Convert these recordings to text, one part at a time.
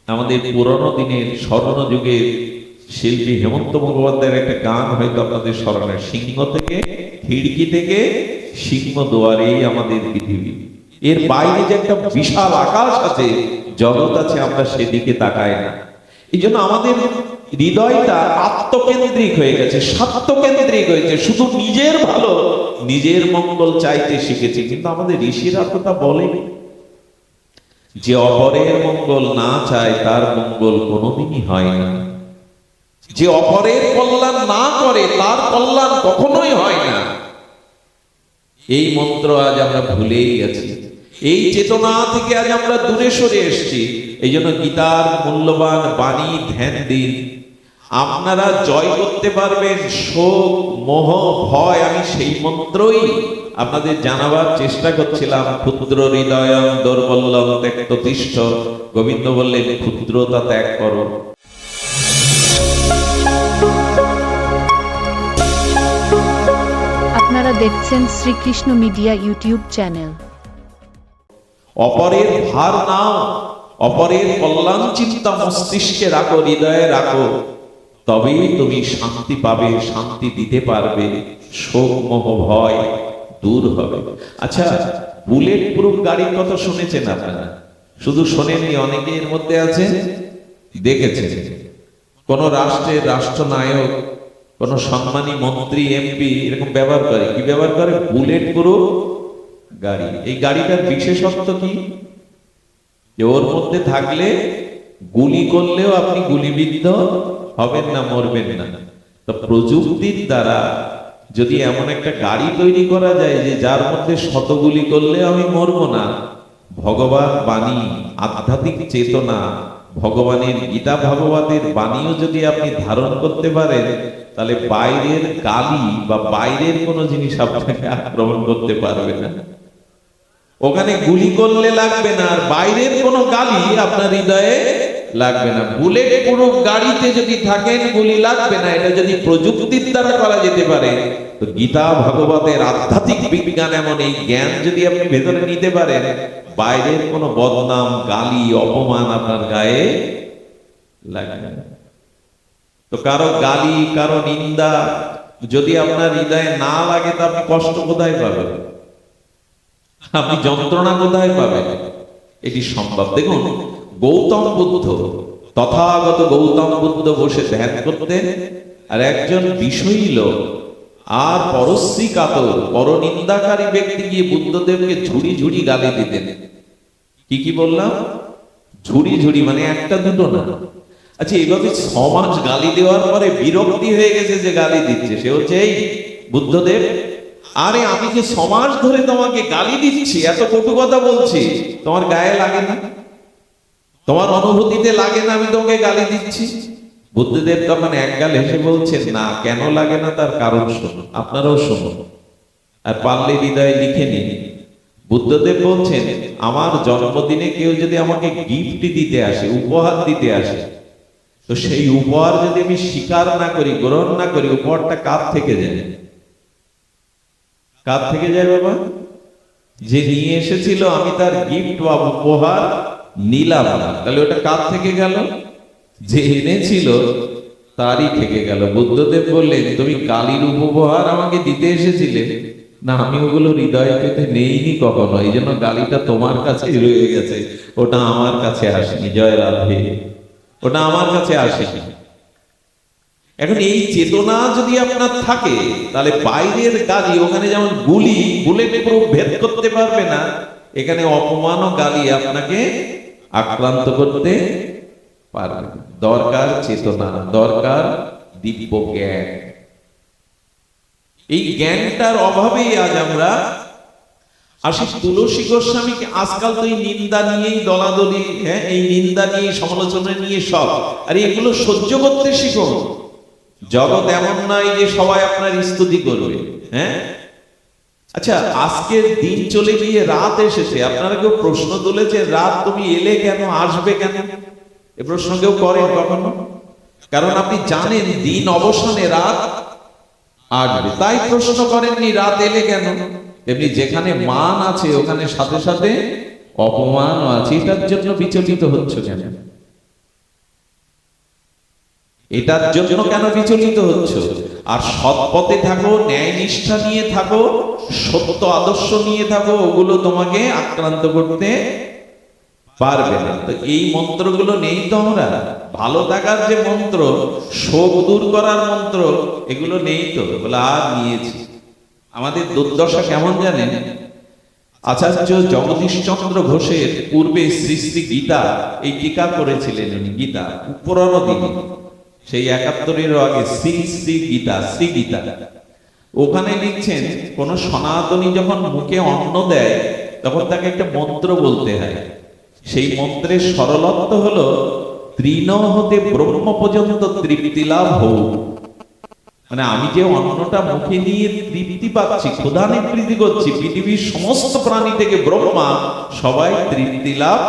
আমাদের পুরনো দিনের স্বর্ণ যুগের শিল্পী হেমন্ত মুখোপাধ্যায়ের একটা গান হয়তো আপনাদের স্মরণে, সিংহ থেকে খিড়কি থেকে সিংহ দুয়ারেই আমাদের পৃথিবী, এর বাইরে যে একটা বিশাল আকাশ আছে, জগৎ আছে, আমরা সেদিকে তাকাই না। এই জন্য আমাদের হৃদয়টা আত্মকেন্দ্রিক হয়ে গেছে, স্বার্থকেন্দ্রিক হয়েছে, শুধু নিজের ভালো নিজের মঙ্গল চাইতে শিখেছে। কিন্তু আমাদের ঋষিরা তো তা বলেনি যে অপরের মঙ্গল না চায় তার মঙ্গল কোনোদিনই হয় না, যে অপরের কল্যাণ না করে তার কল্যাণ কখনোই হয় না। এই মন্ত্র আজ আমরা ভুলেই গেছি, এই চেতনা থেকে আজ আমরা দূরে সরে এসেছি। এই জন্য গীতার মূল্যবান বাণী ধ্যান দিন, আপনারা জয় করতে পারবেন শোক মোহ ভয়। আমি সেই মন্ত্রই আপনাদের জানাবার চেষ্টা করছিলাম। ক্ষুদ্র হৃদয়ং দুর্বলং ত্যক্ততিষ্ঠ, গোবিন্দ বললেন ক্ষুদ্রতা ত্যাগ করো। আপনারা দেখছেন শ্রীকৃষ্ণ মিডিয়া ইউটিউব চ্যানেল। অপরের ভার নাও, অপরের কল্যাণ চিন্তা মস্তিষ্কে রাখো, হৃদয়ে রাখো, তবেই তুমি শান্তি পাবে, শান্তি দিতে পারবে, শোক মোহ ভয় দূর হবে। আচ্ছা, বুলেট প্রুফ গাড়ির কথা শুনেছেন আপনারা? শুধু শোনেননি, অনেকের মধ্যে আছে দেখেছেন। কোন রাষ্ট্রের রাষ্ট্রনায়ক, কোন সম্মানী মন্ত্রী এমপি এরকম ব্যবহার করে। কি ব্যবহার করে? বুলেট প্রুফ গাড়ি। এই গাড়িটার বিশেষত্ব কি? যে ওর মধ্যে থাকলে গুলি করলেও আপনি গুলিবিদ্ধ হবেন না, মরবেন না। তো প্রযুক্তির দ্বারা যদি এমন একটা গাড়ি তৈরি করা যায় যে যার মধ্যে শত গুলি করলে আমি মরবো না, ভগবান বাণী, আধ্যাত্মিক চেতনা, ভগবানের গীতা ভাগবতের বাণীও যদি আপনি ধারণ করতে পারেন, তাহলে বাইরের গালি বা বাইরের কোনো জিনিস আপনাকে আক্রমণ করতে পারবে না। ওখানে গুলি করলে লাগবে না, আর বাইরের কোনো গালি আপনার হৃদয়ে লাগবে না। বুলেট প্রুফ গাড়িতে যদি থাকেন গুলি লাগবে না। এটা যদি প্রযুক্তির দ্বারা করা যেতে পারে, তো গীতা ভাগবতের আধ্যাত্মিক বিজ্ঞান এমন এই জ্ঞান যদি আপনি ভেতরে নিতে পারেন, বাইরের কোনো বদনাম গালি অপমান আপনার গায়ে লাগবে না। তো কারো গালি কারো নিন্দা যদি আপনার হৃদয়ে না লাগে, তো আপনি কষ্ট কোথায় পাবেন? আপনি যন্ত্রণা কোথায় পাবেন? এটি সম্ভব। দেখুন, গৌতম বুদ্ধ, তথাগত গৌতম বুদ্ধ বসে ধ্যান করতেন, আর একজন বিষয়ী লোক আর পরশ্রী কাতর পরনিন্দাকারী ব্যক্তি গিয়ে বুদ্ধদেবকে ঝুড়ি ঝুড়ি গালি দিতেন। কি কি বললাম? ঝুড়ি ঝুড়ি, মানে একটা দুটো না। আচ্ছা, এইভাবে 6 মাস গালি দেওয়ার পরে বিরক্তি হয়ে গেছে যে গালি দিচ্ছে। সে হচ্ছে এই বুদ্ধদেব। আরে আমি যে 6 মাস ধরে তোমাকে গালি দিচ্ছি, এত কটু কথা বলছি, তোমার গায়ে লাগে না? তোমার অনুভূতিতে লাগে না আমি তোমাকে গালি দিচ্ছি? বুদ্ধদেব তখন একগাল হেসে বলছেন, না, কেন লাগে না তার কারণ শুনুন, আপনারাও শুনুন, আর পারলে হৃদয়ে লিখে নিন। বুদ্ধদেব বলছেন, আমার জন্মদিনে কেউ যদি আমাকে গিফট দিতে আসে, উপহার দিতে আসে, তো সেই উপহার যদি আমি স্বীকার না করি, গ্রহণ না করি, উপহারটা কার থেকে যায়? কার থেকে যায় বাবা? যে নিয়ে এসেছিল, আমি তার গিফট বা উপহার নিলাম না, তাহলে ওটা কার থেকে গেল? যে এনেছিল তারই থেকে গেল। বুদ্ধদেব বললেন, তুমি গালির উপহার আমাকে দিতে এসেছিলে না, আমি ওগুলো হৃদয় পেতে নেইনি কখনো, এই জন্য গালিটা তোমার কাছে রয়ে গেছে, ওটা আমার কাছে আসেনি। জয় রাধে, ওটা আমার কাছে আসেনি। এখন এই চেতনা যদি আপনার থাকে, তাহলে বাইরের গালি, ওখানে যেমন গুলি বুলেট প্রুফ ভেদ করতে পারবে না, এখানে অপমান ও গালি আপনাকে আক্রান্ত করতে পারবে। দরকার চেতনা, দরকার দিব্য জ্ঞান। এই জ্ঞানটার অভাবেই আজ আমরা আসি। তুলসী গোস্বামীকে আজকাল তো এই নিন্দা নিয়েই দলাদলি, হ্যাঁ, এই নিন্দা নিয়ে সমালোচনা নিয়ে সব, আর এগুলো সহ্য করতে শিখুন। জগৎ এমন নাই যে সবাই আপনার স্তুতি করবে। হ্যাঁ, আচ্ছা, আজকের দিন চলে গিয়ে রাত এসেছে, আপনারা কেউ প্রশ্ন তুলেছে, রাত তুমি এলে কেন, আসবে কেন? এ প্রশ্ন কেউ করেন কখনো? কারণ আপনি জানেন দিন অবসানে রাত আসবে, তাই প্রশ্ন করেননি রাত এলে কেন। তেমনি যেখানে মান আছে ওখানে সাথে সাথে অপমানও আছে, এটার জন্য বিচলিত হচ্ছে কেন? এটার জন্য কেন বিচলিত হচ্ছ? আর সৎ পথে থাকো, ন্যায় নিষ্ঠা নিয়ে থাকো, সত্য আদর্শ নিয়ে থাকো, ওগুলো তোমাকে আক্রান্ত করতে পারবে না। তো এই মন্ত্রগুলো নেই তো আমরা, ভালো থাকার যে মন্ত্র, শোক দূর করার মন্ত্র, এগুলো নেই তো, বলে আর নিয়েছি। আমাদের দুর্দশা কেমন জানেন? আচার্য জগদীশ চন্দ্র ঘোষের পূর্বে শ্রী শ্রী গীতা এই টিকা করেছিলেন উনি, গীতা পুরনো দিনে, সেই 71-এরও আগে শ্রী শ্রী গীতা, শ্রী গীতা। ওখানে লিখছেন কোন সনাতনী যখন মুখে অন্ন দেয় তখন তাকে একটা মন্ত্র বলতে হয়। সেই মন্ত্রের সরলত্ব হলো তৃণ হতে ব্রহ্ম পর্যন্ত তৃপ্তি লাভ হোক। মানে আমি যে অন্নটা মুখে নিয়ে তৃপ্তি পাচ্ছি, ক্ষুধা নিবৃত্তি করছি, পৃথিবীর সমস্ত প্রাণী থেকে ব্রহ্মা সবাই তৃপ্তি লাভ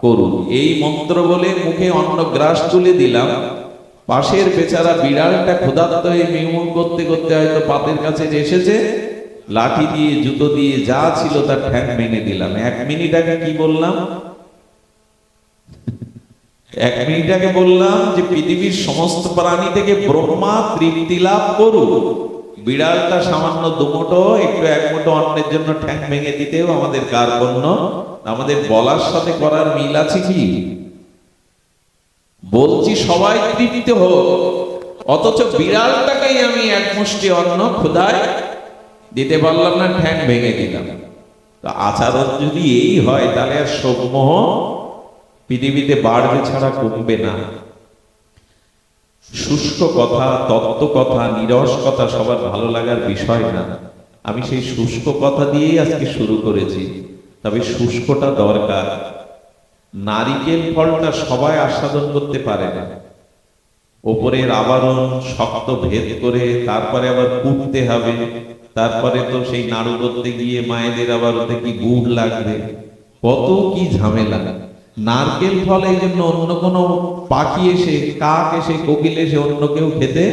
করুন, এই মন্ত্র বলে মুখে অন্ন গ্রাস তুলে দিলাম। পাশের বেচারা বিড়ালটা ক্ষুধার্ত হয়ে মিউম করতে করতে হয়তো পাতের কাছে এসেছে, লাঠি দিয়ে জুতো দিয়ে যা ছিল তার ঠ্যাং ভেঙে দিলাম। 1 মিনিট আগে কি বললাম? 1 মিনিট আগে বললাম যে পৃথিবীর সমস্ত প্রাণী থেকে ব্রহ্মা তৃপ্তি লাভ করুক। বিড়ালটা সামান্য দুমুঠো একটু 1 মুঠো অন্নের জন্য ঠ্যাং ভেঙে দিতেও আমাদের কার্পণ্য। আমাদের বলার সাথে করার মিল আছে কি? বলছি সবাই তৃপ্ত হোক, অথচ বিড়ালটাকেই আমি 1 মুষ্টি অন্ন ক্ষুধায় দিতে পারলাম না, ঠ্যাং ভেঙে দিলাম। তো আচরণ যদি এই হয় তাহলে আর শোকমোহ পৃথিবীতে বাড়বে ছাড়া কমবে না। শুষ্ক কথা, তত্ত্ব কথা, নিরস কথা সবার ভালো লাগার বিষয় না। আমি সেই শুষ্ক কথা দিয়েই আজকে শুরু করেছি, তবে শুষ্কটা দরকার। নারিকেল ফলটা সবাই আস্বাদন করতে পারে না, ওপরের আবরণ শক্ত ভেদ করে তারপরে আবার কুটতে হবে, তারপরে তো সেই নাড়ু করতে গিয়ে মায়েদের আবার ওতে কি গুড় লাগবে, কত কি ঝামেলা। নারকেল ফল এই জন্য অন্য কোনো পাখি এসে, কাক এসে, কোকিল এসে অন্য কেউ খেতে,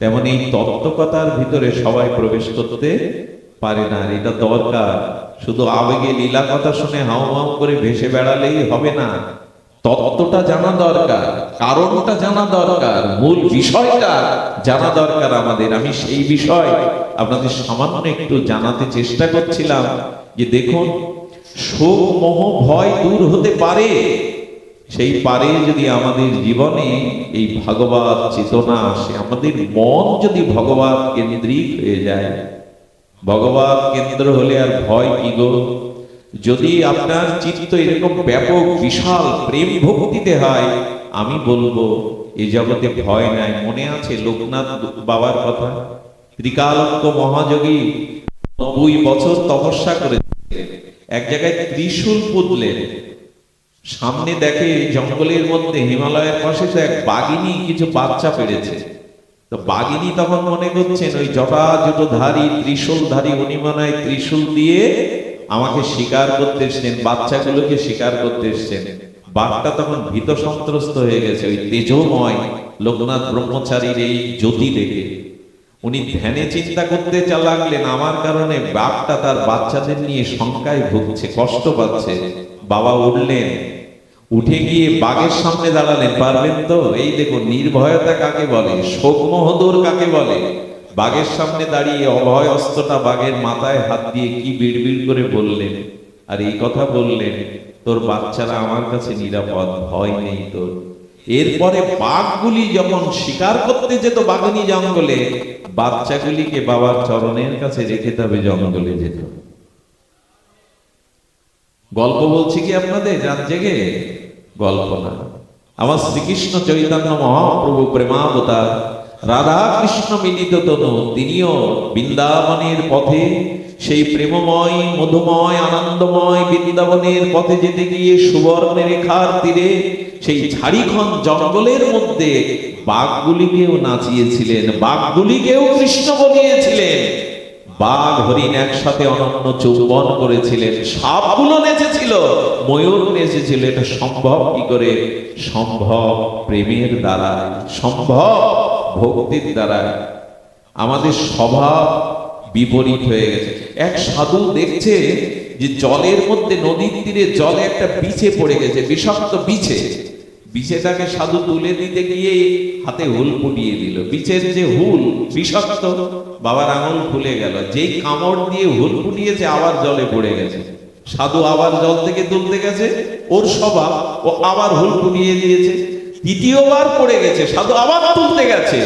তেমন এই তত্ত্বকথার ভিতরে সবাই প্রবেশ করতে পারে না। আর এটা দরকার। শুধু আবেগে লীলা কথা শুনে হাউ হাউ করে ভেসে বেড়ালেই হবে না, তত্ত্বটা জানা দরকার, কারণটা জানা দরকার, মূল বিষয়টা জানা দরকার আমাদের। আমি সেই বিষয় আপনাদের সামান্য একটু জানাতে চেষ্টা করছিলাম যে দেখুন, শোক মোহ ভয় দূর হতে পারে, সেই পারে যদি আমাদের জীবনে এই ভগবত চেতনা আসে, আমাদের মন যদি ভগবত কেন্দ্রিক হয়ে যায়। ভগবত কেন্দ্র হলে আর ভয় কি গো? যদি আপনার চিত্ত এরকম ব্যাপক বিশাল প্রেম ভক্তিতে হয়, আমি বলবো এই জগতে ভয় নাই। মনে আছে লোকনাথ বাবার কথা? ত্রিকালজ্ঞ মহাযোগী 90 বছর তপস্যা করেছিলেন, এক জায়গায় ত্রিশূল পুতলেন। সামনে দেখে জঙ্গলের মধ্যে হিমালয়ের পাশে তো এক বাঘিনী কিছু বাচ্চা পেড়েছে। তো বাঘিনী তখন মনে করছেন ওই জটাজুটোধারী ত্রিশূলধারী উনি মনে হয় ত্রিশূল দিয়ে আমাকে শিকার করতে এসছেন, বাচ্চাগুলোকে শিকার করতে এসছেন। বাঘটা তখন ভীত সন্ত্রস্ত হয়ে গেছে ওই তেজময় লোকনাথ ব্রহ্মচারীর এই জ্যোতি দেখে। উনি ধ্যানে চিন্তা করতে লাগলেন, আমার কারণে বাঘটা তার বাচ্চাদের নিয়ে শঙ্কায় ভুগছে, কষ্ট পাচ্ছে। বাবা উঠলেন, উঠে গিয়ে বাঘের সামনে দাঁড়ালেন, পারবেন তো? এই দেখো নির্ভয়তা কাকে বলে, শোকমোহ দূর কাকে বলে। বাঘের সামনে দাঁড়িয়ে অভয় অস্ত্রটা বাঘের মাথায় হাত দিয়ে কি বিড়বিড় করে বললেন, আর এই কথা বললেন, তোর বাচ্চারা আমার কাছে নিরাপদ, ভয় নেই তোর। এরপরে বাঘগুলি যখন শিকার করতে যেত বাঘিনী জঙ্গলে, বাচ্চাগুলিকে বাবার চরণের কাছে রেখে তবে জঙ্গলে যেত। গল্প বলছি কি আপনাদের রাত জেগে? গল্প না। আমার শ্রীকৃষ্ণ চৈতন্য মহাপ্রভু প্রেমাবতার রাধা কৃষ্ণ মিলিত তনু, তিনিও বৃন্দাবনের পথে সেই প্রেমময় মধুময় আনন্দময় বৃন্দাবনের পথে যেতে গিয়ে সুবর্ণ রেখার তীরে সেই ঝাড়িখন জঙ্গলের মধ্যে বাঘগুলিকেও নাচিয়েছিলেন, বাঘগুলিকেও কৃষ্ণ বলিয়েছিলেন। বাঘ হরিণ একসাথে অনন্য চৌবন করেছিলেন, সাপগুলো নেচেছিল, ময়ূর নেচেছিল। এটা সম্ভব কি করে? সম্ভব প্রেমের দ্বারা, সম্ভব ভক্তির দ্বারা। আমাদের স্বভাব বিপরীত হয়ে গেছে। এক সাধু দেখছে যে জলের মধ্যে, নদীর তীরে জলে একটা বিছে পড়ে গেছে, বিষাক্ত বিছে। বিছেটাকে সাধু তুলে দিতে গিয়ে হাতে হুল ফুটিয়ে দিল। বিছের যে হুল বিষাক্ত, বাবার আঙুল ফুলে গেল। যেই কামড় দিয়ে হুল ফুটিয়েছে আবার জলে পড়ে গেছে। সাধু আবার জল থেকে তুলতে গেছে, ওর স্বভাব ও আবার হুল ফুটিয়ে দিয়েছে। তৃতীয়বার পড়ে গেছে, সাধু আবার তুলতে গেছে।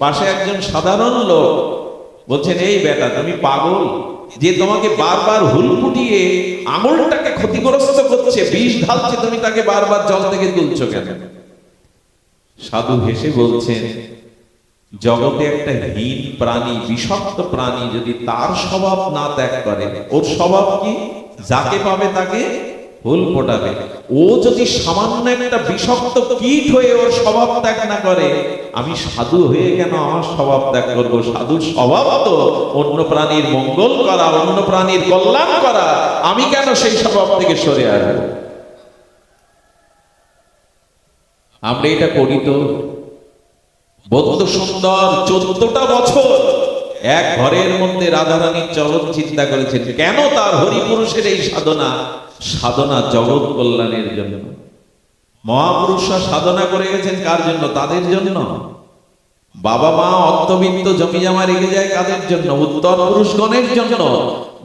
পাশে একজন সাধারণ লোক বলছেন, এই বেটা তুমি পাগল, যে তোমাকে বারবার হুল ফুটিয়ে আঙুলটাকে ক্ষতিগ্রস্ত করছে, বিষ ঢালছে, তুমি তাকে বারবার জল থেকে তুলছো কেন? সাধু হেসে বলছেন, জগতে একটা হীন প্রাণী, বিষাক্ত প্রাণী যদি তার স্বভাব না ত্যাগ করে, ওর স্বভাব কি? যাকে পাবে তাকে হুল ফোটাবে। ও যদি সামান্য একটা বিষাক্ত কীট হয়ে ওর স্বভাব ত্যাগ না করে, আমি সাধু হয়ে কেন আমার স্বভাব ত্যাগ করবো? সাধুর স্বভাব তো অন্য প্রাণীর মঙ্গল করা, অন্য প্রাণীর কল্যাণ করা। আমি কেন সেই স্বভাব থেকে সরে আসবো? আমরা এটা করি তো। বদ্ধ সুন্দর 14টা বছর এক ঘরের মধ্যে রাধারানীর চরণ চিন্তা করেছেন। কেন? তার হরিপুরুষের এই সাধনা, সাধনা জগৎ কল্যাণের জন্য। মহাপুরুষরা সাধনা করে গেছেন কার জন্য? তাদের জন্য। বাবা মা অর্থবিত্ত জমি জমা রেখে যায় কাদের জন্য? উত্তর পুরুষগণের জন্য।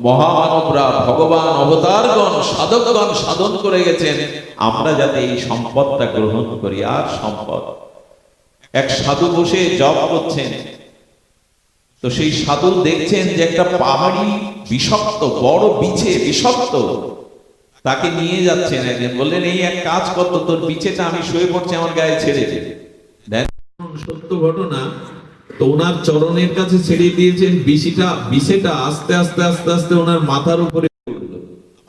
মহামানবরা, ভগবান অবতারগণ, সাধকগণ সাধন করে গেছেন আমরা যাতে এই সম্পদটা গ্রহণ করি। আর সম্পদ, এক সাধু বসে জপ করছেন, তো সেই সাধু দেখছেন যে একটা পাহাড়ি বিষাক্ত বড় বিছে, বিষাক্ত, তাকে নিয়ে যাচ্ছেন একজন। বললেন, এই এক কাজ করতো, তোর বিছেটা আমি শুয়ে পড়ছি, আমার গায়ে ছেড়ে দে। সত্য ঘটনা। তো ওনার চরণের কাছে ছেড়ে দিয়েছেন, বিছেটা আস্তে আস্তে আস্তে আস্তে ওনার মাথার উপরে উঠলো,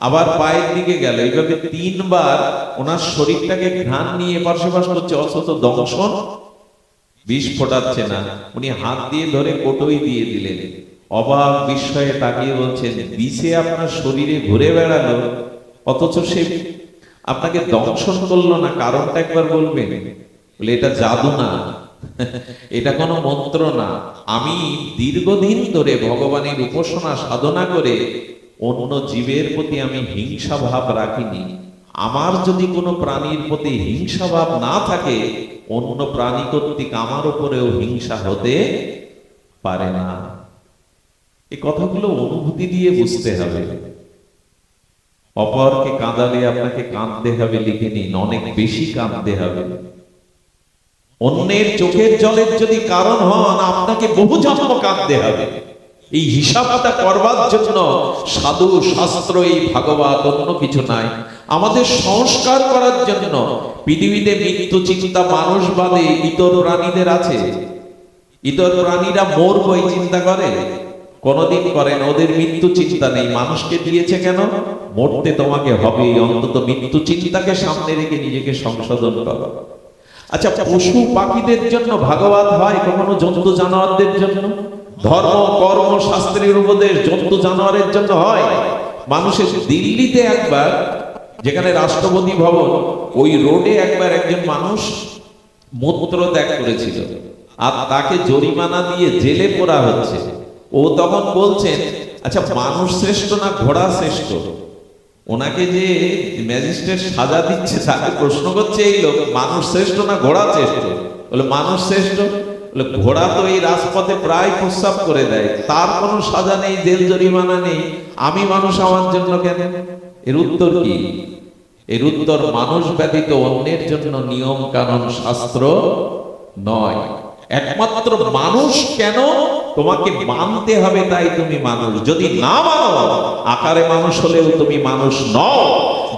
আবার পায়ের দিকে গেল। এইভাবে 3 বার ওনার শরীরটাকে ঘ্রাণ নিয়ে এপাশ সেপাশ করছে, অথচ দংশন বিষ ফোটাচ্ছে না। উনি হাত দিয়ে ধরে কোটোই দিয়ে দিলেন। অবাক বিস্ময়ে তাকিয়ে বলছেন, বিষে আপনার শরীরে ঘুরে বেড়ালো, অথচ সে আপনাকে দংশন করলো না, কারণটা একবার বলবেন? বলে, এটা জাদু না, এটা কোনো মন্ত্র না। আমি দীর্ঘদিন ধরে ভগবানের উপাসনা সাধনা করে অন্য জীবের প্রতি আমি হিংসা ভাব রাখিনি। আমার যদি কোনো প্রাণীর প্রতি হিংসা ভাব না থাকে, অন্য প্রাণী কর্তৃক আমার উপরেও হিংসা হতে পারে না। এই কথাগুলো অনুভূতি দিয়ে বুঝতে হবে। অপরকে কাঁদালে আপনাকে কাঁদতে হবে লিখে নিন, অনেক বেশি কাঁদতে হবে। অন্যের চোখের জলের যদি কারণ হন, আপনাকে বহু জন্ম কাঁদতে হবে। এই হিসাবটা করবার জন্য সাধু শাস্ত্র, এই ভাগবত, অন্য কিছু নাই। আমাদের সংস্কার করার জন্য পৃথিবীতে মৃত্যু চিন্তা মানুষ বাদে ইতর প্রাণীদের আছে। ইতর প্রাণীরা মরবো এই চিন্তা করে? কোনদিন করে না। ওদের মৃত্যু চিন্তা নেই। মানুষকে দিয়েছে কেন? মরতে তোমাকে হবে। অন্তত মৃত্যু চিন্তাকে সামনে রেখে নিজেকে সংশোধন করো। আচ্ছা, পশু পাখিদের জন্য ভাগবত হয়, কখনো জন্তু জানোয়ারদের জন্য? ধর্ম কর্ম শাস্ত্রের উপদেশ জন্তু জানোয়ারের জন্য হয়। মানুষের দিল্লিতে একবার, যেখানে রাষ্ট্রপতি ভবন, ওই রোডে একবার একজন মানুষ মূত্র ত্যাগ করেছিল, আর তাকে জরিমানা দিয়ে জেলে পোড়া হচ্ছে। ও তখন বলছেন, আচ্ছা মানুষ শ্রেষ্ঠ না ঘোড়া শ্রেষ্ঠ? ওনাকে যে ম্যাজিস্ট্রেট সাজা দিচ্ছে তাকে প্রশ্ন করছে এই লোক, মানুষ শ্রেষ্ঠ না ঘোড়া শ্রেষ্ঠ? বলে, মানুষ শ্রেষ্ঠ। বলে, ঘোড়া তো এই রাজপথে প্রায় প্রস্রাব করে দেয়, তার কোনো সাজা নেই, জেল জরিমানা নেই, আমি মানুষ আমার জন্য কেন? এর উত্তর কি? এর উত্তর, মানুষ ব্যতীত অন্যের জন্য নিয়ম কানুন শাস্ত্র নয়। একমাত্র মানুষ কেন? তোমাকে মানতে হবে, তাই তুমি মানুষ। যদি না মানো, আকারে মানুষ হলেও তুমি মানুষ নও।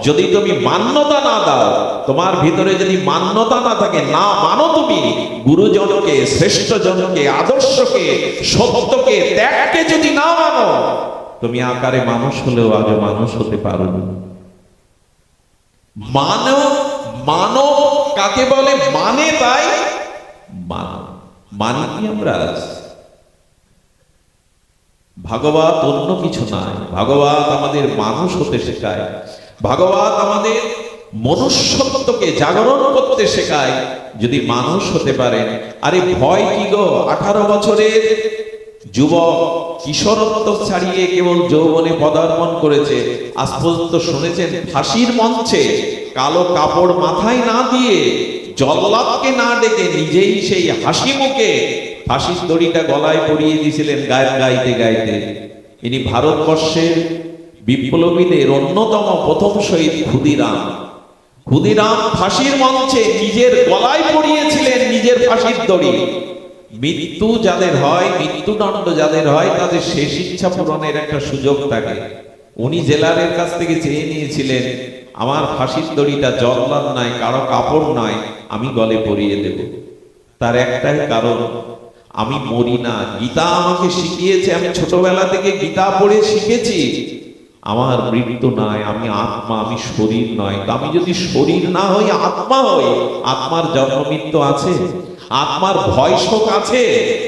যদি তুমি মান্যতা না দাও, তোমার ভিতরে যদি মান্যতা না থাকে, না মানো তুমি গুরুজনকে, শ্রেষ্ঠ জনকে, আদর্শকে, সত্যকে, ত্যাগকে যদি না মানো, তুমি আকারে মানুষ হলেও আগে মানুষ হতে পারো না। মানব, মানব কাকে বলে? মানে তাই মানব। মানি কি আমরা? ভাগবত অন্য কিছু নয়। ভাগবত আমাদের মানুষ হতে শেখায়। ভাগবত আমাদের মনুষ্যত্বকে জাগরণ করতে শেখায়। যদি মানুষ হতে পারেন, আরে ভয় কি গো? 18 বছরের যুবক কিশোরত্ব ছাড়িয়ে কেবল যৌবনে পদার্পণ করেছে। আজ পর্যন্ত শুনেছেন ফাঁসির মঞ্চে কালো কাপড় মাথায় না দিয়ে, জল্লাদকে না ডেকে নিজেই সেই হাসি মুখে ফাঁসির দড়িটা গলায় পরিয়ে দিয়েছিলেন গান গাইতে গাইতে। ইনি ভারতবর্ষের বিপ্লবীদের অন্যতম প্রথম শহীদ ক্ষুদিরাম। ক্ষুদিরাম ফাঁসির মঞ্চে নিজের গলায় পরিয়েছিলেন নিজের ফাঁসির দড়ি। মৃত্যু যাদের হয়, মৃত্যুদণ্ড যাদের হয়, তাদের শেষ ইচ্ছা পূরণের একটা সুযোগ থাকে। উনি জেলারের কাছ থেকে চেয়ে নিয়েছিলেন, আমার ফাঁসির দড়িটা জল্লাদ নয়, কারো কাপড় নয়, আমি গলে পরিয়ে দেব। তার একটাই কারণ, আমি মরি না। গীতা আমাকে শিখিয়েছে, আমি ছোটবেলা থেকে গীতা পড়ে শিখেছি, আমার মৃত্যু নয়, আমি আত্মা, আমি শরীর নয়। তো আমি যদি শরীর না হই, আত্মা হই, আত্মার জন্ম মৃত্যু আছে, আত্মার ভয় শোক আছে,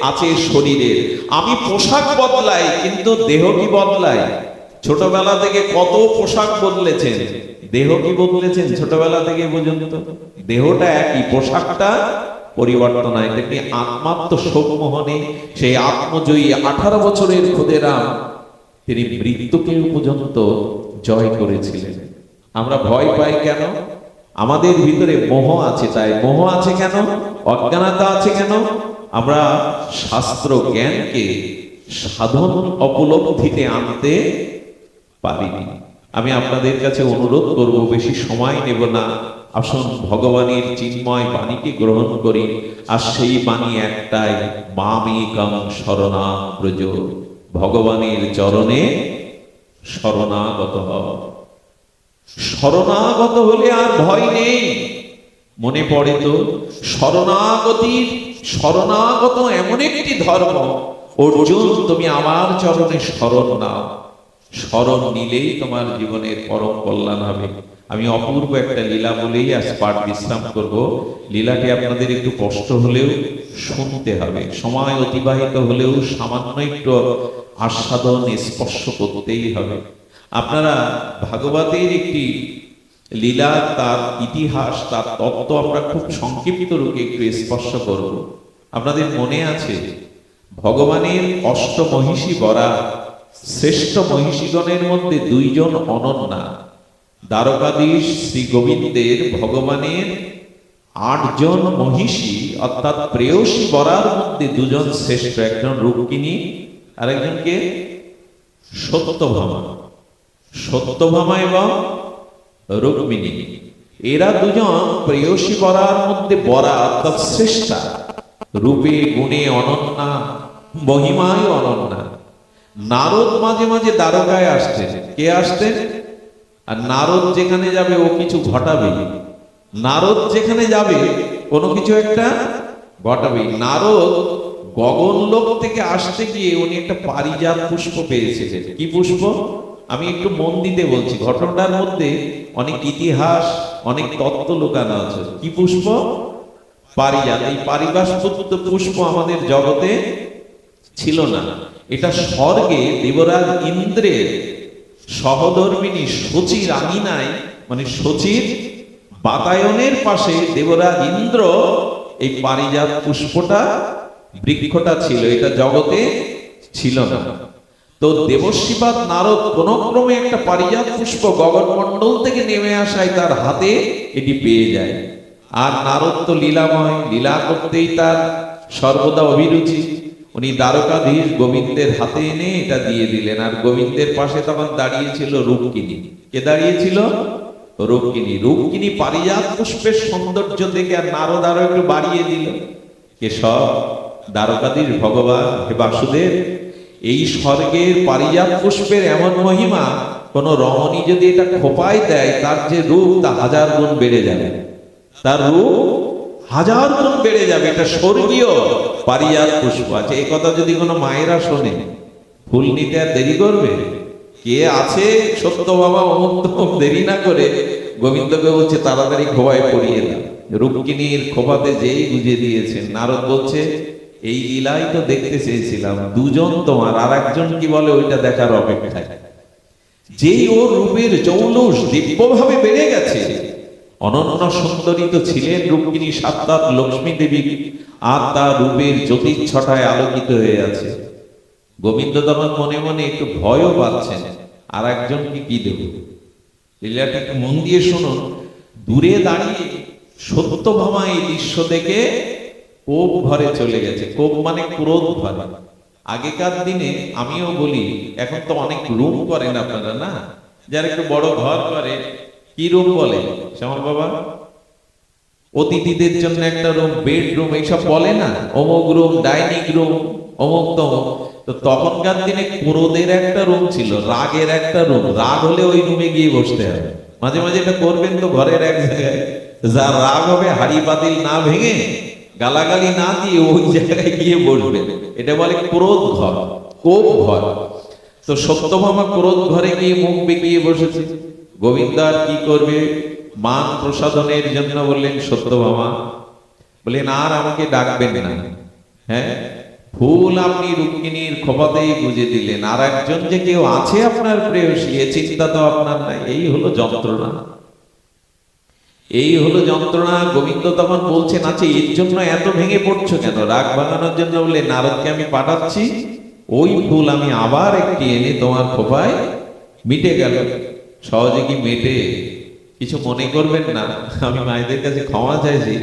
আছে শরীরের। আমি পোশাক বদলাই কিন্তু দেহ কি বদলাই? ছোটবেলা থেকে কত পোশাক বদলেছেন, দেহ কি বদলেছেন ছোটবেলা থেকে পর্যন্ত? দেহটা একই, পোশাকটা পরিবর্তন হয়। দেখি আত্মাত্ম শোক মোহনে সেই আত্মজয়ী 18 বছরের ক্ষুদিরাম তিনি মৃত্যুকে পর্যন্ত জয় করেছিলেন। আমরা ভয় পাই কেন? আমাদের ভিতরে মোহ আছে। তাই মোহ আছে কেন? অজ্ঞানতা আছে কেন? আমরা শাস্ত্র জ্ঞানকে সাধন উপলব্ধিতে আনতে পারিনি। আমি আপনাদের কাছে অনুরোধ করব, বেশি সময় নেব না, আসুন ভগবানের চিন্ময় বাণীকে গ্রহণ করি। আর সেই বাণী একটাই, মামেকং শরণাং ব্রজ, ভগবানের চরণে শরণাগত হও। শরণাগত হলে আর ভয় নেই। মনে পড়ে তো, শরণাগত এমন একটি ধর্ম, অর্জুন তুমি আমার চরণে শরণ নাও, শরণ নিলেই তোমার জীবনের পরম কল্যাণ হবে। আমি অপূর্ব একটা লীলা বলেই আজ পাঠ বিশ্রাম করব। লীলাটি আপনাদের একটু কষ্ট হলেও শুনতে হবে, সময় অতিবাহিত হলেও সামান্য একটু আস্বাদন স্পর্শ করতেই হবে। আপনারা ভাগবতের একটি লীলা, তার ইতিহাস, তার তত্ত্ব আমরা খুব সংক্ষিপ্ত রূপে একটু স্পর্শ করব। আপনাদের মনে আছে, ভগবানের অষ্টমহিষী বরা, শ্রেষ্ঠ মহিষীগণের মধ্যে 2 জন অনন্যা। দ্বারকাধীশ শ্রী গোবিন্দের ভগবানের 8 জন মহিষী অর্থাৎ প্রেয়সী বরার মধ্যে 2 জন শ্রেষ্ঠ, একজন রুক্মিণী আর একজনকে সত্যভামা। সত্যভামা এবং রুক্মিণী, এরা 2 জন প্রেয়সী বরার মধ্যে বরা অর্থাৎ শ্রেষ্ঠা, রূপে গুণে অনন্যা, মহিমায় অনন্যা। নারদ মাঝে মাঝে দ্বারকায় আসতেন। কে আসতেন? আর নারদ যেখানে যাবে ও কিছু ঘটাবে। নারদ যেখানে যাবে কোনো কিছু একটা ঘটাবে। নারদ গগনলোক থেকে আসতে গিয়ে উনি একটা পারিজাত পুষ্প পেয়েছিলেন। কি পুষ্প? আমি একটু মন দিতে বলছি, ঘটনার মধ্যে অনেক ইতিহাস, অনেক তত্ত্ব লুকানো আছে। কি পুষ্প? পারিজাত। এই পারিবাস পুষ্প আমাদের জগতে ছিল না। এটা স্বর্গে দেবরাজ ইন্দ্রের সহধর্মিণী শচীর আঙিনায়, মানে শচীর বাতায়নের পাশে দেবরাজ ইন্দ্র এই পারিজাত পুষ্পটা, বৃক্ষটা ছিল, এটা জগতে ছিল না। তো দেবশিবাদ নারদ কোন ক্রমে একটা পারিজাত পুষ্প গগনমণ্ডল থেকে নেমে আসায় তার হাতে এটি পেয়ে যায়। আর নারদ তো লীলাময়, লীলা করতেই তার সর্বদা অভিরুচি। উনি দ্বারকাধীশ গোবিন্দের হাতে এনে এটা দিয়ে দিলেন। আর গোবিন্দের পাশে তখন দাঁড়িয়েছিল রুক্মিণী। কে দাঁড়িয়েছিল? রুক্মিণী। রুক্মিণী পারিজাত পুষ্পের সৌন্দর্য দেখে আর নারদ আরো একটু বাড়িয়ে দিল। কেশব, দ্বারকাধীশ ভগবান, হে বাসুদেব, এই স্বর্গের পারিজাত পুষ্পের এমন মহিমা, কোন রমণী যদি এটা খোপায় দেয়, তার যে রূপ তা 1000 গুণ বেড়ে যাবে। তার রূপ 1000 গুণ বেড়ে যাবে। এটা স্বর্গীয় পারিজাত পুষ্প আছে। এই কথা যদি কোনো মায়েরা শোনে, ফুল নিতে আর দেরি করবে? কে আছে সত্য বাবা অমুক দেরি না করে গোবিন্দকে বলছে তাড়াতাড়ি খোপায় পরিয়ে দাও। রুক্মিণীর খোপাতে যেই গুজে দিয়েছেন, নারদ বলছে এই লীলাই তো দেখতে চেয়েছিলাম, 2 জন তোমার, আর একজন কি বলে ওইটা দেখার অপেক্ষায়। যেই ওর রূপের জৌলুস দিব্যভাবে বেড়ে গেছে। অনন্য সুন্দরী তো ছিলেন রুক্মিণী, সাক্ষাৎ লক্ষ্মী দেবী, আর তার রূপের জ্যোতির ছটায় আলোকিত হয়ে আছে। গোবিন্দ তখন মনে মনে একটু ভয়ও পাচ্ছেন, আর একজনকে কি দেব। লীলাটা একটু মন দিয়ে শুনুন। দূরে দাঁড়িয়ে সত্যভামা এই দৃশ্য দেখে কোপ ঘরে চলে গেছে। কোপ মানে ক্রোধ ঘরে। আগেকার দিনে আমিও বলি, এখন তো অনেক রুম করেন আপনারা না, যারা একটু বড় ঘর করে, কি রুম বলে শ্যামল বাবা? অতিথিদের জন্য একটা রুম, বেডরুম, এইসব বলে না, অমুক রুম, ডাইনিং রুম, অমুক তমুক। তো তখনকার দিনে ক্রোধের একটা রুম ছিল, রাগের একটা রুম। রাগ হলে ওই রুমে গিয়ে বসতে হবে। মাঝে মাঝে এটা করবেন তো ঘরের এক জায়গায়, যার রাগ হবে হাড়ি পাতিল না ভেঙে, গালাগালি না দিয়ে ওই জায়গায় গিয়ে বসবে। এটা বলে ক্রোধ ঘর, কোপ ঘর। তো সত্যভামা ক্রোধ ঘরে গিয়ে মুখ বেঁকিয়ে বসেছে। গোবিন্দ আর কি করবে, মান প্রসাদনের জন্য বললেন সত্যভামা, বললেন আর আমাকে ডাকবেন না। হ্যাঁ, ভুল আপনি রুক্মিণীর খোপাতেই বুঝে দিলেন। আর একজন যে কেউ আছে আপনার প্রেয়সী, এ চিন্তা তো আপনার নাই। এই হলো যন্ত্রণা, এই হলো যন্ত্রণা। গোবিন্দ তখন বলছেন, আচ্ছা এর জন্য এত ভেঙে পড়ছো কেন? রাগ ভাঙানোর জন্য বললে নারদকে আমি পাঠাচ্ছি, ওই ফুল আমি আবার একটি এনে তোমার খোপায়, মিটে গেল। সহজে কি মেটে? কিছু মনে করবেন না, আমি মায়েদের কাছে ক্ষমা চাইছি।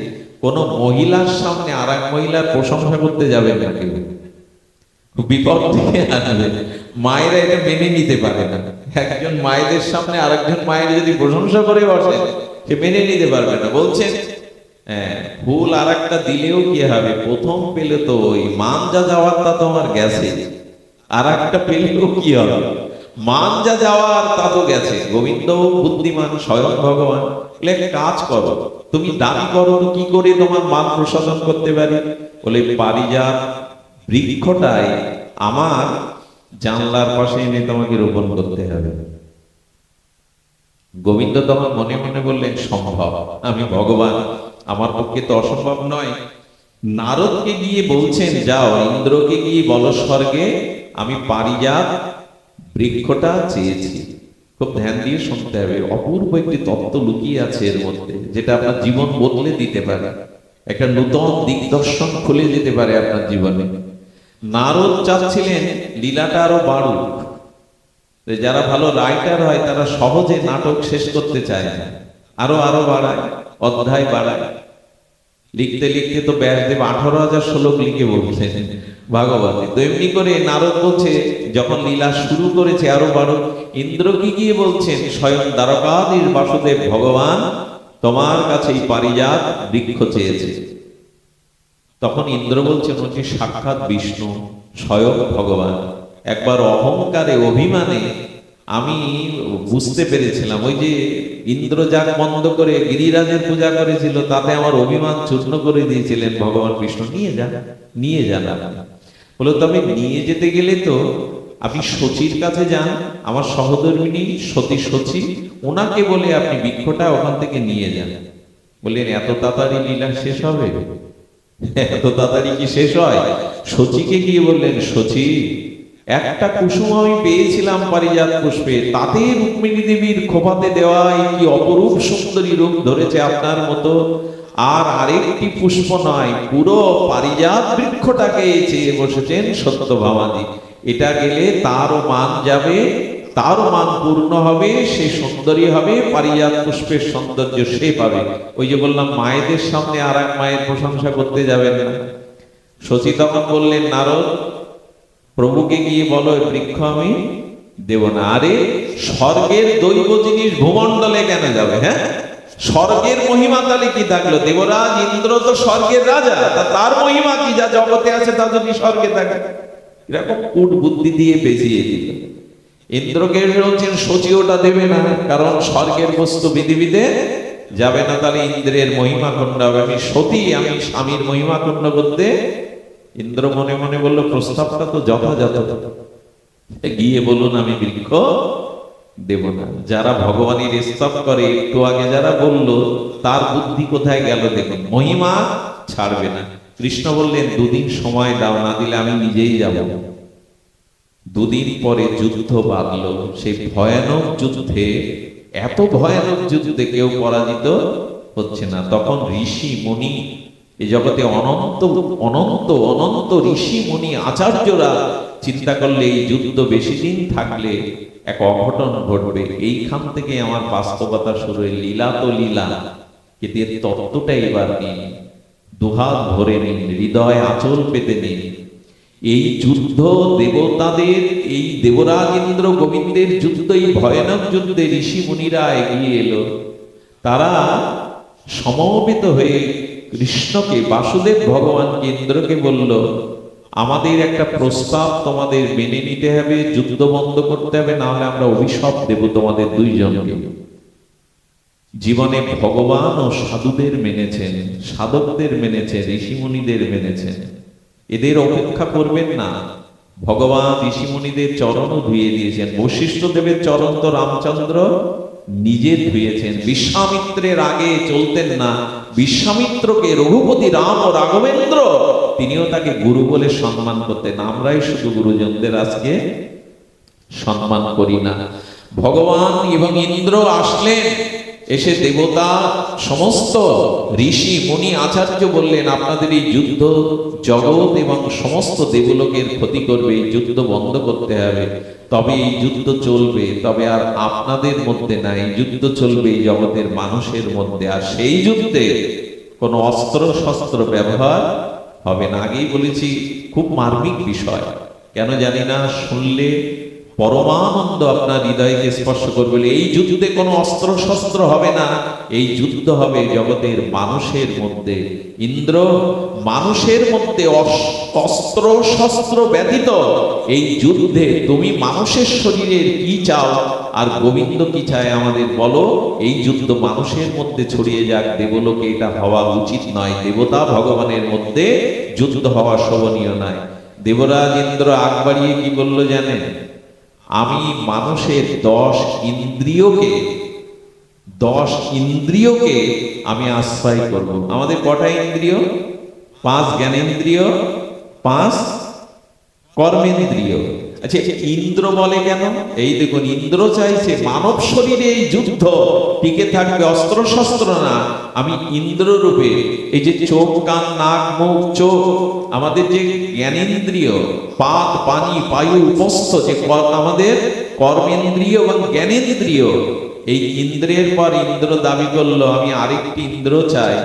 কোন মহিলার সামনে আর এক মহিলার প্রশংসা করতে যাবেন না, কেউ বিপদ থেকে আনবে। মায়েরা এটা মেনে নিতে পারে না। একজন মায়েদের সামনে আরেকজন মায়ের যদি প্রশংসা করে বসে, সে মেনে নিতে পারবে না। বলছেন হ্যাঁ, ফুল আর একটা দিলেও কি হবে, প্রথম পেলে তো ওই মান যা যাওয়ার তা তোমার গেছে, আর একটা পেলেও কি হবে, মান যা যাওয়ার তা তো গেছে। গোবিন্দ বুদ্ধিমান, স্বয়ং ভগবান। বলে কাজ করো, তুমি দাবি করো কি করে তোমার মান প্রসাদন করতে পারি? বলে পারিজাত বৃক্ষটাই আমার জানলার পাশে এনে তোমাকে রোপণ করতে হবে। গোবিন্দ তখন মনে মনে বললেন সম্ভব, আমি ভগবান, আমার পক্ষে তো অসম্ভব নয়। নারদকে গিয়ে বলছেন, যাও ইন্দ্রকে গিয়ে বলো স্বর্গে আমি পারিজাত বৃক্ষটা চেয়েছি। খুব ধ্যান দিয়ে শুনতে হবে, অপূর্ব একটি তত্ত্ব লুকিয়ে আছে এর মধ্যে, যেটা আপনার জীবন বদলে দিতে পারে, একটা নূতন দিগদর্শন খুলে যেতে পারে আপনার জীবনে। নারদ চাচ্ছিলেন লীলাটা আরো বাড়ুক। যারা ভালো রাইটার হয় তারা সহজে নাটক শেষ করতে চায় না, আরো আরো বাড়ায়, অধ্যায় বাড়ায়। লিখতে লিখতে তো ব্যাসদেব 18,000 শ্লোক লিখে বলছেন ভাগবতে। তো এমনি করে নারদ বলছে, যখন লীলা শুরু করেছে আরো বাড়ো। ইন্দ্রকে গিয়ে বলছেন, স্বয়ং দ্বারকাধীশ বাসুদেব ভগবান তোমার কাছে এই পারিজাত বৃক্ষ চেয়েছে। তখন ইন্দ্র বলছেন, হচ্ছে সাক্ষাৎ বিষ্ণু, স্বয়ং ভগবান। একবার অহংকারে অভিমানে আমি বুঝতে পেরেছিলাম, ওই যে ইন্দ্রজাগ বন্ধ করে গিরিরাজের পূজা করেছিল, তাতে আমার অভিমান চূর্ণ করে দিয়েছিলেন ভগবান বিষ্ণু। নিয়ে যান, নিয়ে যান। বলো তবে নিয়ে যেতে গেলে তো আপনি শচীর কাছে যান, আমার সহধর্মিণী সতী শচী, ওনাকে বলে আপনি বৃক্ষটা ওখান থেকে নিয়ে যান। বললেন এত তাড়াতাড়ি লীলা শেষ হবে? এত তাড়াতাড়ি কি শেষ হয়? শচীকে গিয়ে বললেন, শচী একটা কুসুম আমি পেয়েছিলাম পারিজাত পুষ্পে, তাতে রুক্মিণী দেবীর খোপাতে দেওয়াই কি অপরূপ সুন্দরী রূপ ধরেছে আপনার মতো। আর আরেকটি পুষ্প নয়, পুরো পারিজাত বৃক্ষটাকে চেয়ে বসেছেন সত্যভামাজি। এটা গেলে তারও মান যাবে, তারও মান পূর্ণ হবে, সে সুন্দরী হবে, পারিজাত পুষ্পের সৌন্দর্য সে পাবে। ওই যে বললাম মায়েদের সামনে আর এক মায়ের প্রশংসা করতে যাবেন না। শচী তখন বললেন, নারদ প্রভুকে গিয়ে বলো বৃক্ষ আমি দেব না। আরে স্বর্গের দৈব জিনিস ভূমণ্ডলে কেন যাবে? হ্যাঁ, স্বর্গের মহিমা তাহলে কি থাকলো? দেবরাজ ইন্দ্র তো স্বর্গের রাজা, তার মহিমা কি যা জগতে আছে তা যদি স্বর্গে থাকে? এরকম কূট বুদ্ধি দিয়ে বেজিয়ে দিল। ইন্দ্রকে বলছেন শচী ওটা দেবে না, কারণ স্বর্গের বস্তু পৃথিবীতে যাবে না, তাহলে ইন্দ্রের মহিমা খণ্ড হবে। আমি সতী, আমি স্বামীর মহিমা খণ্ড করতে। ইন্দ্র মনে মনে বলল, প্রস্তাবটা তো যথাযথ, গিয়ে বলুন আমি বৃক্ষ দেব না। যারা ভগবানের স্তব করে, একটু আগে যারা বলল, তার বুদ্ধি কোথায় গেল দেখুন, মহিমা ছাড়বে না। কৃষ্ণ বললেন, দুদিন সময় দাও, না দিলে আমি নিজেই যাব। দুদিন পরে যুদ্ধ বাঁধল। সেই ভয়ানক যুদ্ধে, এত ভয়ানক যুদ্ধে কেউ পরাজিত হচ্ছে না। তখন ঋষি মুনি, এই জগতে অনন্ত অনন্ত অনন্ত ঋষি মুনি আচার্যরা চিন্তা করলে এই যুদ্ধ বেশি দিন থাকলে এক অঘটন ঘটবে। এইখান থেকে আমার বাস্তবতা শুরু হয়। লীলা তো লীলা, কিন্তু এর তত্ত্বটা এবার নিন, দুহাত ভরে নিন, হৃদয় আঁচল পেতে নিন। এই যুদ্ধ দেবতাদের, এই দেবরাজ ইন্দ্র গোবিন্দের যুদ্ধ, এই ভয়ানক যুদ্ধে ঋষি মুনিরা এগিয়ে এলো। তারা সমবেত হয়ে কৃষ্ণকে, বাসুদেব ভগবানকে, ইন্দ্রকে বলল, আমাদের একটা প্রস্তাব তোমাদের মেনে নিতে হবে, যুদ্ধ বন্ধ করতে হবে, না হলে আমরা অভিশাপ দেব তোমাদের দুইজনকে। জীবনে ভগবান ও সাধুদের মেনেছেন, সাধকদের মেনেছেন, ঋষিমুনিদের মেনেছেন, এদের অপেক্ষা করবেন না। ভগবান ঋষিমুনিদের চরণও ধুয়ে দিয়েছেন। বশিষ্ঠ দেবের চরণ তো রামচন্দ্র নিজে ধুয়েছেন। বিশ্বামিত্রের আগে চলতেন না, বিশ্বামিত্রকে রঘুপতি রাম ও রাঘবেন্দ্র তিনিও তাকে গুরু বলে সম্মান করতেন। আমরাই শুধু গুরুজনদের আজকে সম্মান করি না। ভগবান এবং ইন্দ্র আসলেন, এসে দেবতা, সমস্ত ঋষি মুনি আচার্য বললেন, আপনাদের এই যুদ্ধ জগৎ এবং সমস্ত দেবলোকের ক্ষতি করবে, এই যুদ্ধ বন্ধ করতে হবে, তবে এই যুদ্ধ চলবে। তবে আর আপনাদের মধ্যে না, এই যুদ্ধ চলবে এই জগতের মানুষের মধ্যে। আর সেই যুদ্ধে কোনো অস্ত্র শস্ত্র ব্যবহার হবে না। আগেই বলেছি, খুব মার্মিক বিষয়, কেন জানি না, শুনলে পরমানন্দ আপনার হৃদয়কে স্পর্শ করবে। এই যুদ্ধে কোনো অস্ত্র শস্ত্র হবে না, এই যুদ্ধ হবে জগতের মানুষের মধ্যে। ইন্দ্র, মানুষের মধ্যে অস্ত্র শস্ত্র ব্যতীত এই যুদ্ধে তুমি মানুষের শরীরের কি চাও আর গোবিন্দ কি চায় আমাদের বলো। এই যুদ্ধ মানুষের মধ্যে ছড়িয়ে যাক, দেবলোকে এটা হওয়া উচিত নয়। দেবতা ভগবানের মধ্যে যুদ্ধ হওয়া শোভনীয় নয়। দেবরাজ ইন্দ্র আগ বাড়িয়ে কি বলল জানেন? আমি মানুষের 10 ইন্দ্রিয়কে আমি আশ্রয় করব। আমাদের কটা ইন্দ্রিয়? 5 জ্ঞানেন্দ্রিয়, 5 কর্মেন্দ্রিয়। আচ্ছা, ইন্দ্র বলে কেন? এই দেখুন, ইন্দ্র চাইছে মানব শরীরে এই যুদ্ধ টিকে থাকবে, অস্ত্র শস্ত্র না। আমি ইন্দ্র রূপে, এই যে চোখ, কান, নাক, মুখ, চোখ, আমাদের যে জ্ঞানেন্দ্রিয়, পাত, পানি, বায়ু, উপস্থ, যে আমাদের কর্মেন্দ্রিয় এবং জ্ঞানেন্দ্রিয়, এই ইন্দ্রের পর ইন্দ্র দাবি করলো, আমি আরেকটি ইন্দ্র চাই,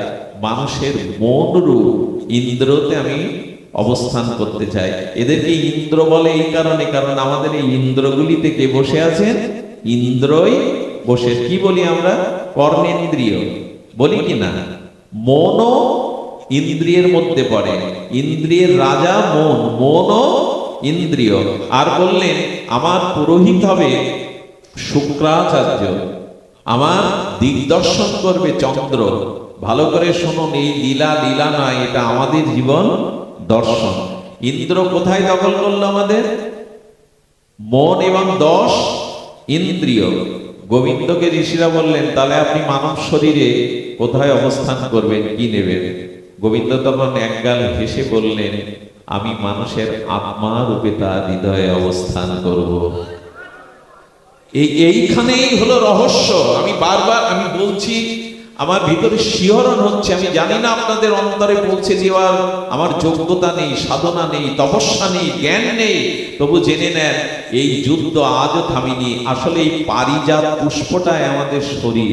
মানুষের মন রূপ ইন্দ্রতে আমি অবস্থান করতে চাই। এদেরকে ইন্দ্র বলে এই কারণে, কারণ আমাদের এই ইন্দ্রগুলিতে কে বসে আছেন? ইন্দ্রই বসে। কি বলি আমরা? কর্মেন্দ্রিয় বলি কি না? মনও ইন্দ্রিয়ের মধ্যে পড়ে। ইন্দ্রিয়ের রাজা মন, মনও ইন্দ্রিয়। আর বললেন, আমার পুরোহিত হবে শুক্রাচার্য, আমার দিগদর্শন করবে চন্দ্র। ভালো করে শুনুন, এই লীলা লীলা নয়, এটা আমাদের জীবন দর্শন। ইন্দ্র কোথায় দখল করলো? আমাদের মন এবং 10 ইন্দ্রিয়। গোবিন্দকে ঋষিরা বললেন, তাহলে আপনি মানব শরীরে কোথায় অবস্থান করবেন, কি নেবেন? গোবিন্দ তখন একগাল হেসে বললেন, আমি মানুষের আত্মা রূপে তার হৃদয়ে অবস্থান করব। এইখানেই হলো রহস্য। আমি বারবার বলছি, আমার ভিতরে শিহরণ হচ্ছে। আমি জানি না আপনাদের অন্তরে পৌঁছে দেওয়ার আমার যোগ্যতা নেই, সাধনা নেই, তপস্যা নেই, জ্ঞান নেই, তবু জেনে নেন, এই যুদ্ধ আজও থামিনি। আসলে এই পারিজাত পুষ্পটাই আমাদের শরীর।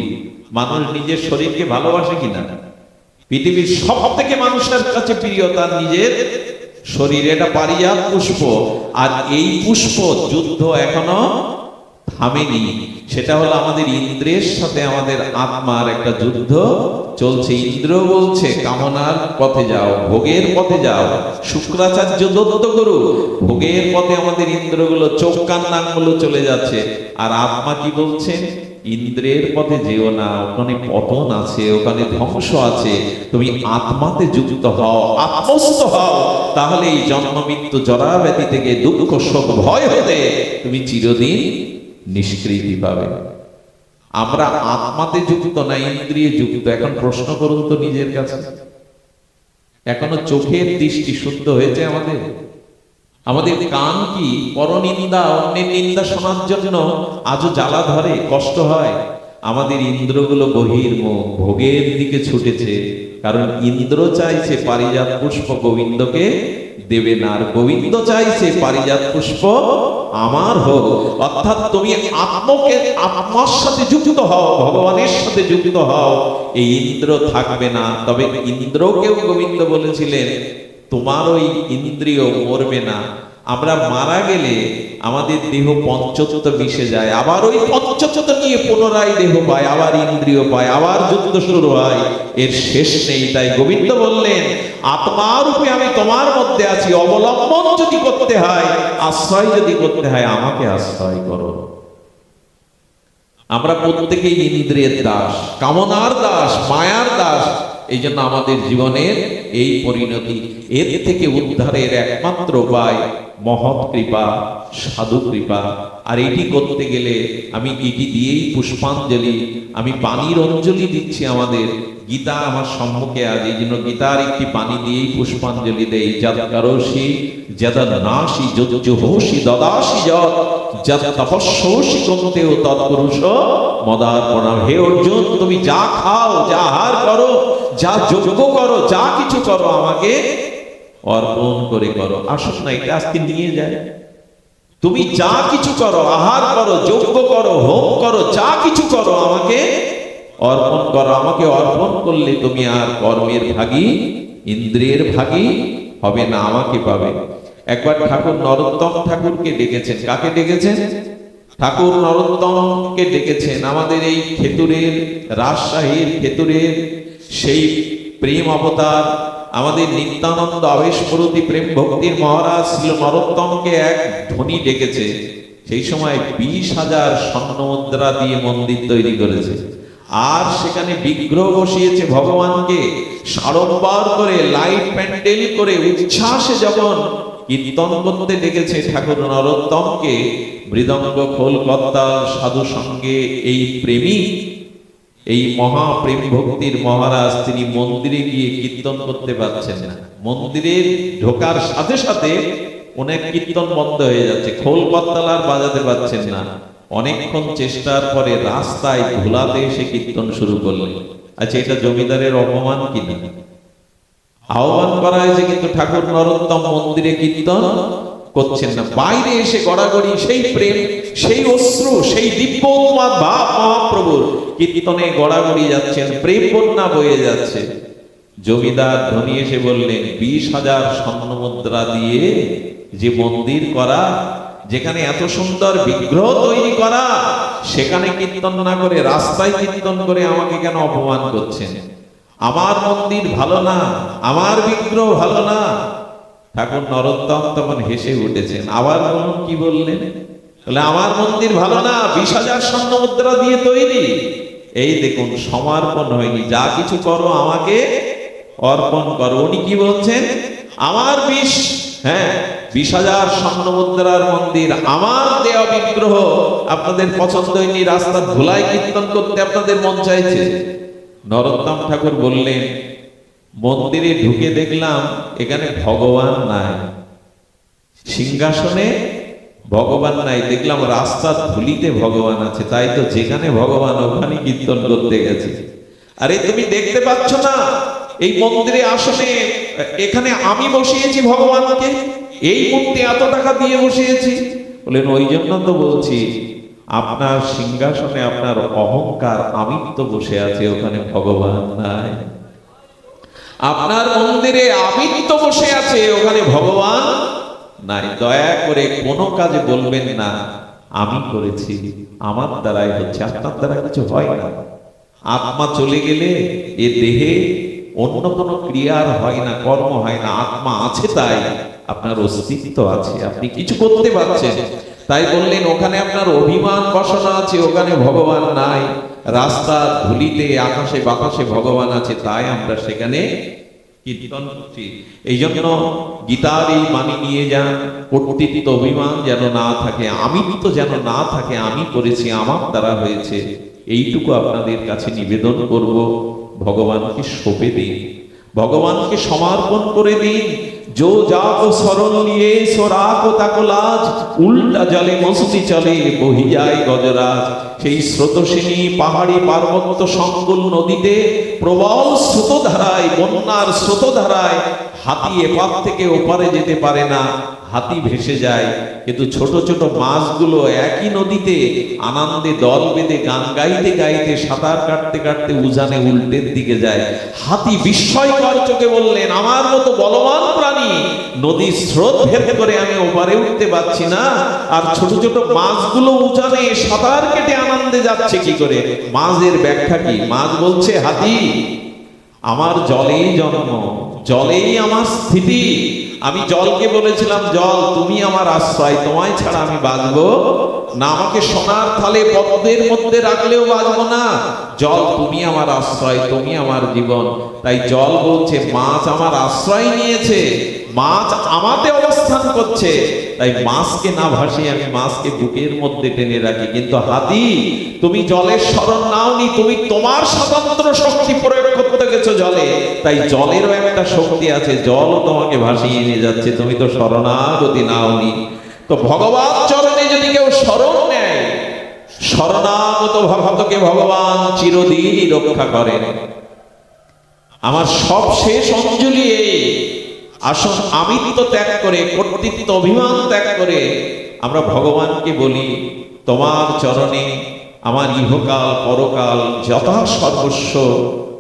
মানুষ নিজের শরীরকে ভালোবাসে কিনা? পৃথিবীর সব থেকে মানুষের কাছে প্রিয় তার নিজের শরীর। এটা পারিজাত পুষ্প। আর এই পুষ্প যুদ্ধ এখনো থামেনি। সেটা হলো আমাদের ইন্দ্রের সাথে আমাদের আত্মার একটা যুদ্ধ চলছে। ইন্দ্র বলছে, কামনার পথে যাও, ভোগের পথে যাও। শুক্রাচার্য দত্ত গুরু, ভোগের পথে আমাদের ইন্দ্রগুলো, চোখ, কান, নাকগুলো চলে যাচ্ছে। আর আত্মা কি বলছে? ইন্দ্রের পথে যেও না, ওখানে পতন আছে, ওখানে ধ্বংস আছে। তুমি আত্মাতে যুক্ত হও, আত্মস্থ হও, তাহলে এই জন্ম মৃত্যু জরা ব্যাধি থেকে, দুঃখ শোক ভয় হতে তুমি চিরদিন নিষ্কৃতি পাবে। আমরা আত্মাতে যুক্ত না, ইন্দ্রিয়ে যুক্ত। এখন প্রশ্ন করুন তো নিজের কাছে, এখনো চোখের দৃষ্টি শুদ্ধ হয়েছে আমাদের? আমাদের কান কি পরনিন্দা, অন্যের নিন্দা শোনার জন্য আজও জ্বালা ধরে, কষ্ট হয়? আমাদের ইন্দ্রগুলো বহির্মুখ, ভোগের দিকে ছুটেছে। কারণ ইন্দ্র চাইছে পারিজাত পুষ্প গোবিন্দকে দেবে না, আর গোবিন্দ চাইছে পারিজাত পুষ্প আমার হোক। অর্থাৎ তুমি আত্মার সাথে যুক্ত হও, ভগবানের সাথে যুক্ত হও, এই ইন্দ্র থাকবে না। তবে ইন্দ্রকেও গোবিন্দ বলেছিলেন তোমার ওই ইন্দ্রিয় মরবে না। আমরা মারা গেলে আমাদের দেহ পঞ্চতত্ত্ব মিশে যায়, আবার ওই পঞ্চতত্ত্ব নিয়ে পুনরায় দেহ পায়, আবার ইন্দ্রিয় পায়, আবার যুদ্ধ শুরু হয়, এর শেষ নেই। তাই গোবিন্দ বললেন আত্মারূপে আমি তোমার মধ্যে আছি, অবলম্বন যদি করতে হয়, আশ্রয় যদি করতে হয়, আমাকে আশ্রয় করো। আমরা প্রত্যেকেই ইন্দ্রিয়ের দাস, কামনার দাস, মায়ার দাস। এই জন্য আমাদের জীবনের এই পরিণতি। এর থেকে উদ্ধারের একমাত্র উপায় মহৎ কৃপা, সাধু কৃপা। আর এটি করতে গেলে আমি এটি দিয়েই পুষ্পাঞ্জলি, আমি পানির অঞ্জলি দিচ্ছি। আমাদের গীতা আমার সম্মুখে আজ, এই জন্য গীতার একটি পানি দিয়েই পুষ্পাঞ্জলি দেই। যদ করোষি যদ নাশি যজ্জুহোষি দদাসি যদ তপস্যোষি কন্তেও তৎপুরুষ মদার্পণম। হে অর্জুন, তুমি যা খাও, যা আহার করো, যা যজ্ঞ করো, যা কিছু করো, আমাকে অর্পণ করে করো। আসুন না এটা আজকে নিয়ে যায়। তুমি যা কিছু করো, আহার করো, যজ্ঞ করো, হোম করো, যা কিছু করো, আমাকে অর্পণ করো। আমাকে অর্পণ করলে তুমি আর কর্মের ভাগী, ইন্দ্রিয়ের ভাগী হবে না, আমাকে পাবে। একবার ঠাকুর নরোত্তম ঠাকুরকে ডেকেছেন। কাকে ডেকেছেন? ঠাকুর নরোত্তমকে ডেকেছেন। আমাদের এই খেতুরের, রাজশাহীর খেতুরের সেই প্রেম অবতার, আমাদের নিত্যানন্দ আবেশপ্রতি প্রেম ভক্তির মহারাজ ছিল নরোত্তমকে এক ধনী ডেকেছে। সেই সময় 20,000 স্বর্ণ মুদ্রা দিয়ে মন্দির তৈরি করেছে, আর সেখানে বিগ্রহ বসিয়েছে ভগবানকে সাড়ম্বর করে, লাইট প্যান্ডেল করে, উচ্ছ্বাসে যখন কীর্তন করতে ডেকেছে ঠাকুর নরোত্তমকে, মৃদঙ্গ খোল কর্তাল সাধু সঙ্গে এই প্রেমী, এই মহাপ্রেম ভক্তির মহারাজ, তিনি মন্দিরে গিয়ে কীর্তন করতে পারছেন না। মন্দিরে ঢোকার সাথে সাথে অনেক কীর্তন বন্ধ হয়ে যাচ্ছে, খোল কর্তাল আর বাজাতে পারছেন না। অনেকক্ষণ চেষ্টার পরে রাস্তায় ধুলাতে এসে কীর্তন শুরু করলেন। আচ্ছা, এটা জমিদারের অপমান কিনা? আহ্বান করা হয়েছে, কিন্তু ঠাকুর নরোত্তম মন্দিরে কীর্তন করছেন না। বাইরে এসে গড়াগড়ি, সেই প্রেম, সেই অশ্রু, সেই দিব্য উন্মাদ ভাব মহাপ্রভুর, কীর্তনে গড়াগড়ি যাচ্ছেন, প্রেম বন্যা বয়ে যাচ্ছে। জমিদার ধনী এসে বললেন 20,000 স্বর্ণ মুদ্রা দিয়ে যে মন্দির করা, যেখানে এত সুন্দর বিগ্রহ তৈরি করা, সেখানে কীর্তন না করে রাস্তায় কীর্তন করে আমাকে কেন অপমান করছেন? আমার মন্দির ভালো না, আমার বিগ্রহ ভালো না। ঠাকুর নরোত্তম তখন হেসে উঠেছেন। আবার বলুন কি বললেন? বলে আমার মন্দির ভালো না, 20,000 স্বর্ণ মুদ্রা দিয়ে তৈরি। এই দেখুন, সমর্পণ হয়নি। যা কিছু করো আমাকে অর্পণ করো। উনি কি বলছেন? আমার 20,000 স্বর্ণ মুদ্রার মন্দির, আমার দেওয়া বিগ্রহ আপনাদের পছন্দ হয়নি, রাস্তা ধুলায় কীর্তন করতে আপনাদের মন চাইছে। নরোত্তম ঠাকুর বললেন, মন্দিরে ঢুকে দেখলাম এখানে ভগবান নাই, সিংহাসনে ভগবান নাই, দেখলাম রাস্তার ধুলিতে ভগবান আছে। তাই তো যেখানে ভগবান ওখানে কীর্তন করতে গেছে। আরে তুমি দেখতে পাচ্ছ না এই মন্দিরে আসনে এখানে আমি বসিয়েছি ভগবানকে, এই মূর্তি এত টাকা দিয়ে বসিয়েছি। বলেন ওই জন্য তো বলছি, আপনার সিংহাসনে আপনার অহংকার, আমিত্ব বসে আছে, ওখানে ভগবান নাই। আপনার মন্দিরে আমিত্ব বসে আছে, ওখানে ভগবান নাই। দয়া করে কোনো কাজে বলবেন না আমি করেছি, আমার দ্বারাই হচ্ছে। আপনার দ্বারা কিছু হয় না। আত্মা চলে গেলে এ দেহে অন্য কোনো ক্রিয়ার হয় না, কর্ম হয় না। আত্মা আছে তাই আপনার অস্তিত্ব আছে, আপনি কিছু করতে পারছেন। তাই বললেন ওখানে আপনার অভিমান বাসনা আছে, ওখানে ভগবান নাই। রাস্তা ধুলিতে, আকাশে বাতাসে ভগবান আছে, তাই আমরা সেখানে কীর্তন করছি। এই জন্য গীতার এই বাণী নিয়ে যান, কর্তৃত্ব অভিমান যেন না থাকে, আমিত্ব যেন না থাকে। আমি করেছি, আমার দ্বারা হয়েছে, এইটুকু আপনাদের কাছে নিবেদন করব। ভগবানকে সঁপে দিন, ভগবানকে সমর্পণ করে দিন। जो जाको शरण लिए सो राखो ताको लाज, उल्टा जले मस्ती चले बही जाए गजराज। সেই স্রোতস্বিনী পাহাড়ি পার্বত্য সংকুল নদীতে প্রবল স্রোতধারায়, বন্যার স্রোতধারায় হাতি এপার থেকে ওপারে যেতে পারে না, হাতি ভেসে যায়, কিন্তু ছোট ছোট মাছগুলো একই নদীতে আনন্দে দল বেঁধে গান গাইতে গাইতে সাঁতার কাটতে কাটতে উজানে উল্টের দিকে যায়। হাতি বিস্ময়কর চোখে বললেন, আমার মতো বলবান প্রাণী নদীর স্রোত ভেদ করে আমি ওপারে উঠতে পারছি না, আর ছোট ছোট মাছগুলো উজানে সাঁতার কেটে আনন্দে যাচ্ছে কি করে? মাছের ব্যাখ্যা কি? মাছ বলছে, হাতি আমার জলেই জন্ম, জলেই আমার স্থিতি। আমি জলকে বলেছিলাম, জল তুমি আমার আশ্রয়, তোমায় ছাড়া আমি বাঁচবো না। আমাকে সোনার থালে পদ্মের মধ্যে রাখলেও বাঁচবো না। জল তুমি আমার আশ্রয়, তুমি আমার জীবন। তাই জল বলছে, মাছ আমার আশ্রয় নিয়েছে, মাছ আমাতে অবস্থান করছে, তাই মাছকে না ভাসিয়ে আমি মাছকে বুকের মধ্যে টেনে রাখি। কিন্তু হাতি, তুমি জলের শরণ নাওনি, তুমি তোমার স্বতন্ত্র শক্তি প্রয়োগ করতে গেছো জলে, তাই জলেরও একটা শক্তি আছে, জলও তোমাকে ভাসিয়ে নিয়ে যাচ্ছে, তুমি তো শরণাগতি নাওনি। তো ভগবান চরণে যদি কেউ শরণ নেয়, শরণাগত ভক্তকে ভগবান চিরদিনই রক্ষা করেন। আমার সব শেষ অঞ্জলি এই, আসুন আমিত্ব ত্যাগ করে, কর্তৃত্ব অভিমান ত্যাগ করে আমরা ভগবানকে বলি, তোমার চরণে আমার ইহকাল পরকাল যথা সর্বস্ব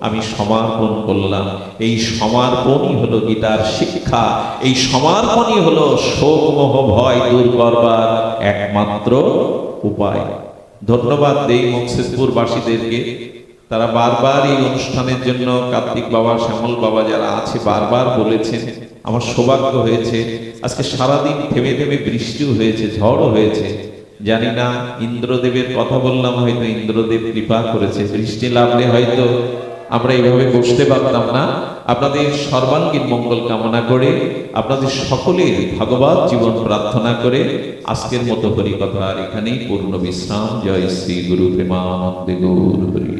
আমি সমর্পণ করলাম। এই সমর্পণই হলো গীতার শিক্ষা, এই সমর্পণই হলো শোক মোহ ভয় দূর করবার একমাত্র উপায়। ধন্যবাদ দেই মকসেদপুর বাসীদেরকে, তারা বারবার এই অনুষ্ঠানের জন্য কার্তিক বাবা, শ্যামল বাবা যারা আছে বারবার বলেছেন। আমার সৌভাগ্য হয়েছে, আজকে সারাদিন থেমে থেমে বৃষ্টিও হয়েছে, ঝড়ও হয়েছে। জানি না, ইন্দ্রদেবের কথা বললাম, হয়তো ইন্দ্রদেব কৃপা করেছে, বৃষ্টি নামলে হয়তো আমরা এইভাবে বসতে পারতাম না। আপনাদের সর্বাঙ্গীন মঙ্গল কামনা করে, আপনাদের সকলের ভগবত জীবন প্রার্থনা করে আজকের মতো হরিকথা আর এখানেই পূর্ণ বিশ্রাম। জয় শ্রী গুরু প্রেমানন্দে গৌর হরি।